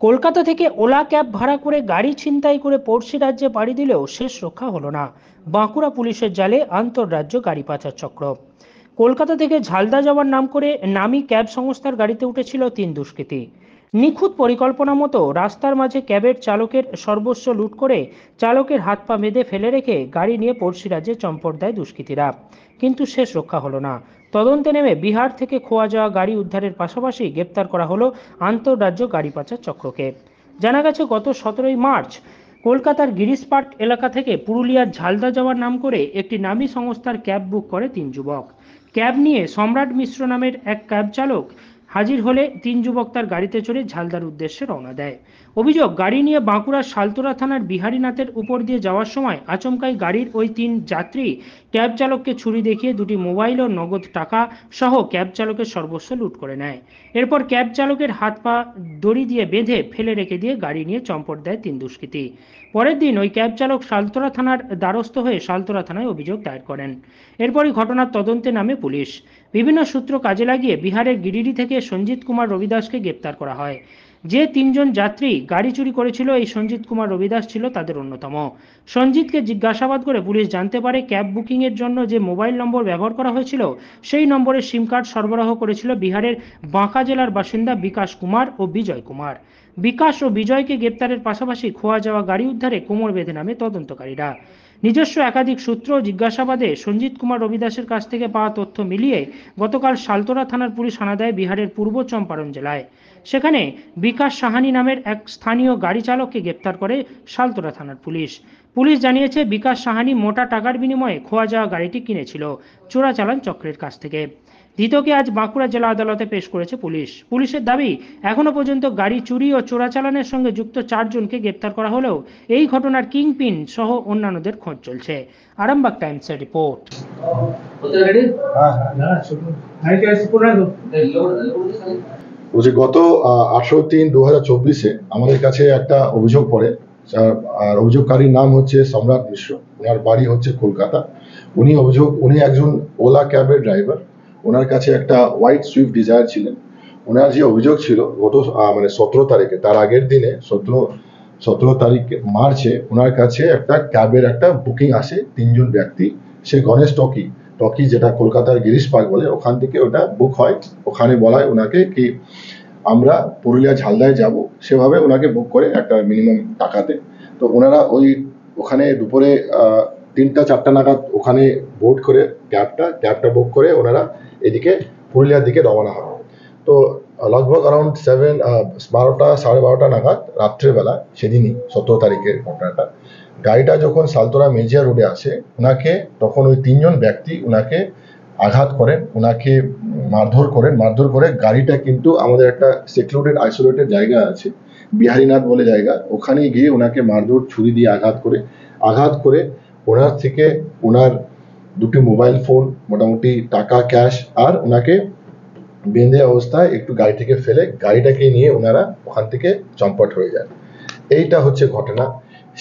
কলকাতা থেকে OLA cab ভাড়া করে গাড়ি ছিনতাই করে পড়শি রাজ্যে পাড়ি দিলেও শেষ রক্ষা হলো না। বাঁকুড়া পুলিশের জালে আন্তঃরাজ্য গাড়ি পাচার চক্র। কলকাতা থেকে ঝালদা যাওয়ার নাম করে নামী ক্যাব সংস্থার গাড়িতে উঠেছিল 3 দুষ্কৃতী। নিখুঁত পরিকল্পনা মতো রাস্তার মাঝে ক্যাবের চালকের সর্বস্ব লুট করে চালকের হাত পা বেঁধে ফেলে রেখে গাড়ি নিয়ে পড়শি রাজ্যে চম্পট দেয় দুষ্কৃতীরা। কিন্তু শেষ রক্ষা হলো না। তদন্তে নেমে বিহার থেকে খোয়া যাওয়া গাড়ি উদ্ধারের পাশাপাশি গ্রেপ্তার করা হলো আন্তঃরাজ্য গাড়ি পাচার চক্রকে। জানা গেছে গত 17ই মার্চ কলকাতার গিরিশ পার্ক এলাকা থেকে পুরুলিয়ার ঝালদা যাওয়ার নাম করে একটি নামী সংস্থার ক্যাব বুক করে 3 যুবক। ক্যাব নিয়ে সম্রাট মিশ্র নামের এক ক্যাব চালক হাজির হলে 3 যুবক তার গাড়িতে চড়ে ঝালদার উদ্দেশ্যে রওনা দেয়। অভিযোগ, গাড়ি নিয়ে বাঁকুড়ার সালতোরা থানার বিহারীনাথের উপর দিয়ে যাওয়ার সময় আচমকাই গাড়ির ওই 3 যাত্রী ক্যাব চালককে ছুরি দেখিয়ে দুটি মোবাইল ও নগদ টাকা সহ ক্যাব চালকের সর্বস্ব লুট করে নেয়। এরপর ক্যাব চালকের হাত পা দড়ি দিয়ে বেঁধে ফেলে রেখে দিয়ে গাড়ি নিয়ে চম্পট দেয় 3 দুষ্কৃতী। পরের দিন ওই ক্যাব চালক সালতোরা থানার দ্বারস্থ হয়ে সালতোরা থানায় অভিযোগ দায়ের করেন। এরপরই ঘটনার তদন্তে নামে পুলিশ। বিভিন্ন সূত্র কাজে লাগিয়ে বিহারের গিরিডি থেকে সঞ্জিত কুমার রবিদাসকে গ্রেপ্তার করা হয়। যে 3 জন যাত্রী গাড়ি চুরি করেছিল এই সঞ্জিত কুমার রবিদাস ছিল তাদের অন্যতম। সঞ্জিতকে জিজ্ঞাসাবাদ করে পুলিশ জানতে পারে ক্যাব বুকিং এর জন্য যে মোবাইল নম্বর ব্যবহার করা হয়েছিল সেই নম্বরের সিম কার্ড সরবরাহ করেছিল বিহারের বাঁকা জেলার বাসিন্দা বিকাশ কুমার ও বিজয় কুমার। বিকাশ ও বিজয়কে গ্রেপ্তারের পাশাপাশি খোয়া যাওয়া গাড়ি উদ্ধারে কোমর বেঁধে নামে তদন্তকারীরা। নিজস্ব একাধিক সূত্র জিজ্ঞাসাবাদে সঞ্জিত কুমার রবিদাসের কাছ থেকে পাওয়া তথ্য মিলিয়ে গতকাল সালতোরা থানার পুলিশ হানা দেয় বিহারের পূর্ব চম্পারণ জেলায়। সেখানে বিকাশ সাহানি নামের এক স্থানীয় গাড়ি চালককে গ্রেপ্তার করে সালতোরা থানার পুলিশ। পুলিশ জানিয়েছে বিকাশ সাহানি মোটা টাকার বিনিময়ে খোয়া যাওয়া গাড়িটি কিনেছিল চোরাচালান চক্রের কাছ থেকে। ধৃতকে আজ বাঁকুড়া জেলা আদালতে পেশ করেছে পুলিশ। পুলিশের দাবি, এখনো পর্যন্ত গাড়ি চুরি ও চোরাচালানের সঙ্গে যুক্ত 4 জনকে গ্রেপ্তার করা হলেও এই ঘটনার কিংপিন সহ অন্যান্যদের খোঁজ চলছে। আরামবাগ টাইমসের রিপোর্ট। বলছি গত 18/3/2024 আমাদের কাছে একটা অভিযোগ পড়ে। আর অভিযোগকারীর নাম হচ্ছে সম্রাট মিশ্র। ওনার বাড়ি হচ্ছে কলকাতা। উনি একজন ওলা ক্যাবের ড্রাইভার। ওনার কাছে একটা হোয়াইট সুইফট ডিজায়ার ছিলেন। ওনার যে অভিযোগ ছিল গত 17 তারিখে, তার আগের দিনে 17 তারিখ মার্চে ওনার কাছে একটা ক্যাবের একটা বুকিং আসে 3 জন ব্যক্তি। সে গণেশ টকি যেটা কলকাতার গিরিশ পার্ক বলে, ওখান থেকে ওটা বুক হয়। ওখানে বলায় ওনাকে কি আমরা পুরুলিয়া ঝালদায় যাব, সেভাবে ওনাকে বুক করে একটা মিনিমাম টাকাতে। তো ওনারা ওখানে দুপুরে 3টা-4টা নাগাদ ওখানে বোর্ড করে ক্যাবটা বুক করে ওনারা এদিকে পুরুলিয়ার দিকে রওনা হয়। তো লগভগ অ্যারাউন্ড 12টা 12:30 নাগাদ রাত্রেবেলা, সেদিনই 17 তারিখের ঘটনাটা, গাড়িটা যখন সালতোরা মেজিয়া রোডে আসে, তখন ওই 3 জন ব্যক্তি ওনাকে আঘাত করেন, ওনাকে মারধর করে গাড়িটা কিন্তু আমাদের একটা সেক্লুডেড আইসোলেটেড জায়গা আছে, বিহারীনাথ বলে জায়গা, ওখানে গিয়ে ওনাকে মারধর, ছুরি দিয়ে আঘাত করে ওনার থেকে ওনার 2টি মোবাইল ফোন, মোটামুটি টাকা ক্যাশ, আর ওনাকে বেঁধে অবস্থায় একটু গাড়ি থেকে ফেলে গাড়িটাকে নিয়ে ওনারা ওখান থেকে চম্পট হয়ে যায়। এইটা হচ্ছে ঘটনা।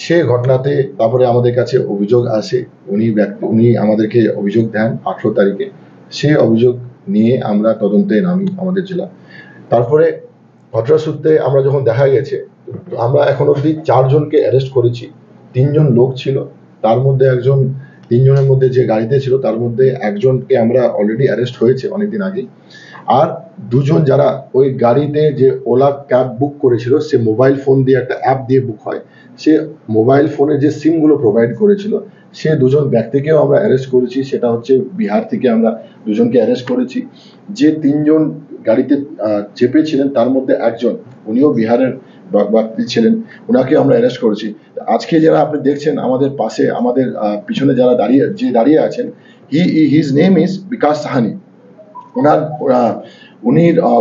সে ঘটনাতে তারপরে আমাদের কাছে অভিযোগ আসে। উনি আমাদেরকে অভিযোগ দেন 18 তারিখে। সে অভিযোগ নিয়ে আমরা তদন্তে নামি আমাদের জেলা। তারপরে ঘটনা সূত্রে আমরা যখন দেখা গেছে, আমরা এখন অবধি 4 জনকে অ্যারেস্ট করেছি। 3 জন লোক ছিল, তার মধ্যে 3 জনের মধ্যে যে গাড়িতে ছিল তার মধ্যে একজনকে আমরা অলরেডি অ্যারেস্ট হয়েছে অনেকদিন আগে। আর 2 জন যারা ওই গাড়িতে যে ওলা ক্যাব বুক করেছিল, সে মোবাইল ফোন দিয়ে একটা অ্যাপ দিয়ে বুক হয়, সে মোবাইল ফোনে যে সিমগুলো প্রোভাইড করেছিল, সে 2 জন ব্যক্তিকেও আমরা অ্যারেস্ট করেছি। সেটা হচ্ছে বিহার থেকে আমরা 2 জনকে অ্যারেস্ট করেছি। যে 3 জন গাড়িতে চেপেছিলেন তার মধ্যে একজন, উনিও বিহারের ব্যক্তি ছিলেন, ওনাকে আমরা অ্যারেস্ট করেছি। আজকে যারা আপনি দেখছেন আমাদের পাশে, আমাদের পিছনে যারা দাঁড়িয়ে আছেন, হিজ নেম ইজ বিকাশ সাহানি।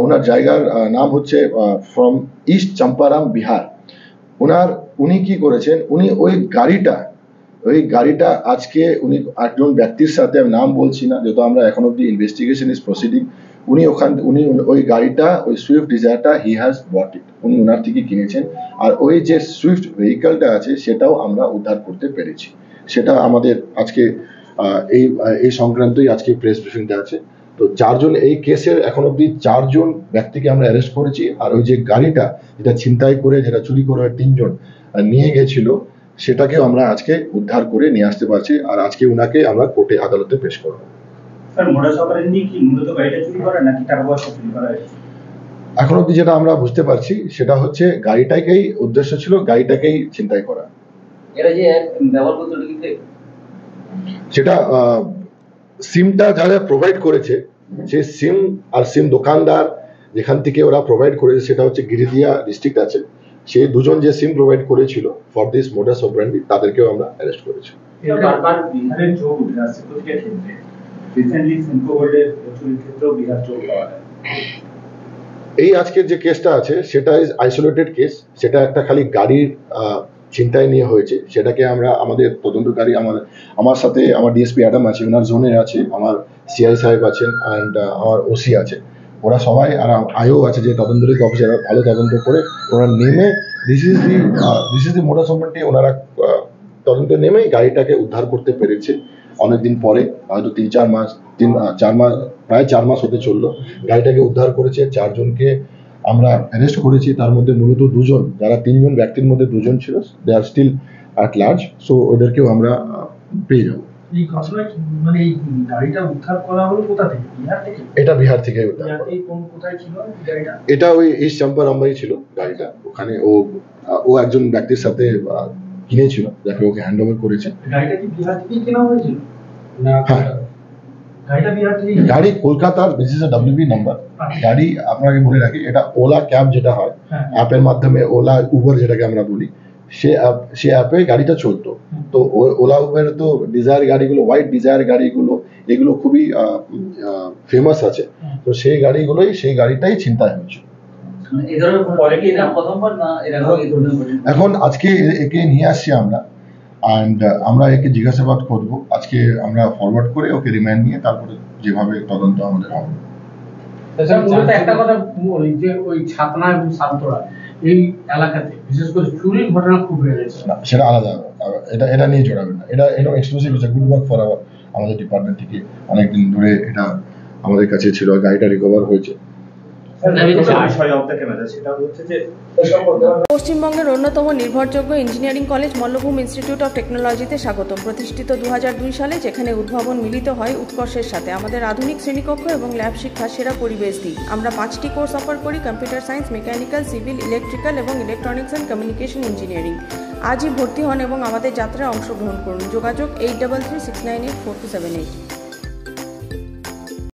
ওনার জায়গার নাম হচ্ছে ফ্রম ইস্ট চম্পারাম, বিহার। উনি কি করেছেন, উনি ওই গাড়িটা আজকে উনি একজন ব্যক্তির সাথে, আমি নাম বলছি না যেহেতু আমরা এখন অব্দি ইনভেস্টিগেশন ইজ প্রসিডিং, উনি ওই গাড়িটা, ওই সুইফট ডিজায়ারটা হি হ্যাজ বট ইট, উনি ওনার থেকে কিনেছেন। আর ওই যে সুইফট ভেহিকলটা আছে সেটাও আমরা উদ্ধার করতে পেরেছি। সেটা আমাদের আজকে এই সংক্রান্তই আজকে প্রেস ব্রিফিংটা আছে। তো চারজন এই কেসের এখন অব্দি চারজন ব্যক্তিকে আমরা অ্যারেস্ট করেছি। আর ওই যে গাড়িটা যেটা ছিনতাই করে যেটা চুরি করে তিনজন নিয়ে গেছিল সেটাকেও আমরা আজকে উদ্ধার করে নিয়ে আসতে পারছি। আর আজকে উনাকে আমরা কোর্টে আদালতে পেশ করবো। স্যার মোডাস অপারেন্ডি কি মূলত গাড়িটা চুরি করা নাকি টাকা পয়সা চুরি করা? এখন অব্দি যেটা আমরা বুঝতে পারছি সেটা হচ্ছে গাড়িটাকেই উদ্দেশ্য ছিল, গাড়িটাকেই ছিনতাই করা। এরা যে ব্যবহার করতে লিখতে সেটা সিমটা যারা প্রোভাইড করেছে সেই সিম আর সিম দোকানদার যেখান থেকে ওরা প্রোভাইড করেছে সেটা হচ্ছে গিরিদিয়া ডিস্ট্রিক্ট আছে। সেই দুজন যে সিম প্রোভাইড করেছিল ফর দিস মোডাস অপারেন্ডি তাদেরকেও আমরা অ্যারেস্ট করেছি। বারবার বিহারের চোখ উঠে আসছে প্রতিটা ক্ষেত্রে। রিসেন্টলি সিমকো গোল্ডের চুরির ক্ষেত্রেও বিহার চোখ পাওয়া যায়। এই আজকের যে কেসটা আছে সেটা ইজ আইসোলেটেড কেস। সেটা একটা খালি গাড়ির ছিনতাই নিয়ে হয়েছে। সেটাকে আমরা আমাদের তদন্তকারী আমার সাথে আমার ডিএসপি অ্যাডাম আছে, ওনার জোনে আছে, আমার সিআই সাহেব আছেন অ্যান্ড আমার ওসি আছে, ওরা সবাই আর আইও আছে যে তদন্তকারী অফিসার ভালো তদন্ত করে ওরা নেমে this is the modus operandi ওনারা তদন্ত নেমে গাড়িটাকে উদ্ধার করতে পেরেছে অনেকদিন পরে, হয়তো 3-4 মাস প্রায় 4 মাস হতে চললো। গাড়িটাকে উদ্ধার করেছে, চারজনকে আমরা অ্যারেস্ট করেছি। তার মধ্যে মূলত দুজন, যারা তিনজন ব্যক্তির মধ্যে দুজন ছিল দে আর স্টিল অ্যাট লার্জ, সো ওদেরকেও আমরা পেয়ে যাবো। এই ঘটনায় মানে এই গাড়িটা উদ্ধার করা হলো কোথা থেকে? বিহার থেকে? এটা বিহার থেকে উদ্ধার করা। কোথায় ছিল গাড়িটা? এটা ওই ইস্ট চম্পারম্বাই ছিল গাড়িটা। ওখানে ও একজন ব্যক্তির সাথে কিনেছিল, যাকে ওকে হ্যান্ড ওভার করেছে। গাড়িটা কি বিহার থেকে কেনা হয়েছিল না? হ্যাঁ, গাড়িটা বিহার থেকে। গাড়ি কলকাতার, this is a WB number গাড়ি। আপনাকে বলে রাখি, এটা ওলা ক্যাব যেটা হয় অ্যাপের মাধ্যমে, ওলা উবার যেটাকে আমরা বলি, সে অ্যাপে গাড়িটা চলতো। তো ওলা উবের তো ডিজায়ার গাড়িগুলো, হোয়াইট ডিজায়ার গাড়িগুলো, এগুলো খুবই ফেমাস আছে। তো সেই গাড়িটাই ছিনতাই হয়েছে। এই ধরনের কোয়ালিটি না প্রথমবার না এরা এই ধরনের এখন আজকে একে নিয়ে আসছি আমরা, অ্যান্ড আমরা একে জিজ্ঞাসাবাদ করবো। আজকে আমরা ফরওয়ার্ড করে ওকে রিমান্ড নিয়ে তারপরে যেভাবে তদন্ত আমাদের হবে। মূলত একটা কথা বলি যে ওই ছাতনা এবং সান্তরা এই এলাকাতে বিশেষ করে চুরির ঘটনা খুব বেড়ে গেছে। না, সেটা আলাদা, এটা নিয়ে জড়াবেন না। এটা এক্সক্লুসিভ, এটা গুড ওয়ার্ক ফর আমাদের ডিপার্টমেন্ট থেকে অনেকদিন ধরে এটা আমাদের কাছে ছিল। গাড়িটা রিকভার হয়েছে। পশ্চিমবঙ্গের অন্যতম নির্ভরযোগ্য engineering college Mallabhum institute of টেকনোলজিতে স্বাগতম। প্রতিষ্ঠিত 2002 সালে, যেখানে উদ্ভাবন মিলিত হয় উৎকর্ষের সাথে। আমাদের আধুনিক শ্রেণীকক্ষ এবং ল্যাব শিক্ষা সেরা পরিবেশ দিই। আমরা 5টি কোর্স অফার করি: computer science, mechanical, civil, electrical এবং ইলেকট্রনিক্স অ্যান্ড কমিউনিকেশন ইঞ্জিনিয়ারিং। আজই ভর্তি হন এবং আমাদের যাত্রায় অংশগ্রহণ করুন। যোগাযোগ 8336984278।